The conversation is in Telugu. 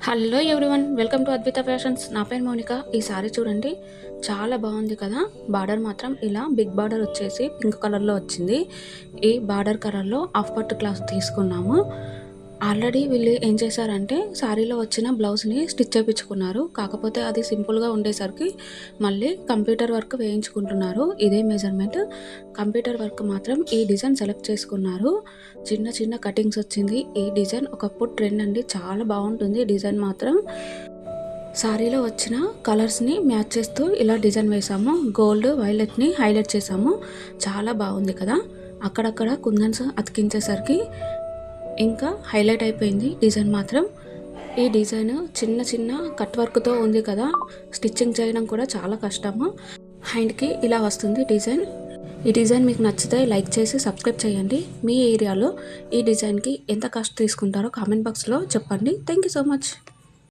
Hello everyone, welcome to Advitha fashions. నా పేరు మౌనిక. ఈ సారీ చూడండి, చాలా బాగుంది కదా. బార్డర్ మాత్రం ఇలా బిగ్ బార్డర్ వచ్చేసి పింక్ కలర్లో వచ్చింది. ఈ బార్డర్ కలర్లో హాఫ్ పట్టు క్లాత్ తీసుకున్నాము. ఆల్రెడీ వీళ్ళు ఏం చేశారంటే శారీలో వచ్చిన బ్లౌజ్ని స్టిచ్ చేయించుకున్నారు. కాకపోతే అది సింపుల్గా ఉండేసరికి మళ్ళీ కంప్యూటర్ వర్క్ వేయించుకుంటున్నారు. ఇదే మెజర్మెంట్ కంప్యూటర్ వర్క్ మాత్రం ఈ డిజైన్ సెలెక్ట్ చేసుకున్నారు. చిన్న చిన్న కటింగ్స్ వచ్చింది. ఈ డిజైన్ ఒకప్పుడు ట్రెండ్ అండి, చాలా బాగుంటుంది డిజైన్ మాత్రం. శారీలో వచ్చిన కలర్స్ని మ్యాచ్ చేస్తూ ఇలా డిజైన్ వేసాము. గోల్డ్ వైలెట్ని హైలైట్ చేసాము. చాలా బాగుంది కదా. అక్కడక్కడ కుందన్స్ అతికించేసరికి ఇంకా హైలైట్ అయిపోయింది డిజైన్ మాత్రం. ఈ డిజైన్ చిన్న చిన్న కట్ వర్క్తో ఉంది కదా, స్టిచ్చింగ్ చేయడం కూడా చాలా కష్టము. హ్యాండ్కి ఇలా వస్తుంది డిజైన్. ఈ డిజైన్ మీకు నచ్చితే లైక్ చేసి సబ్స్క్రైబ్ చేయండి. మీ ఏరియాలో ఈ డిజైన్కి ఎంత కాస్ట్ తీసుకుంటారో కామెంట్ బాక్స్లో చెప్పండి. Thank you so much.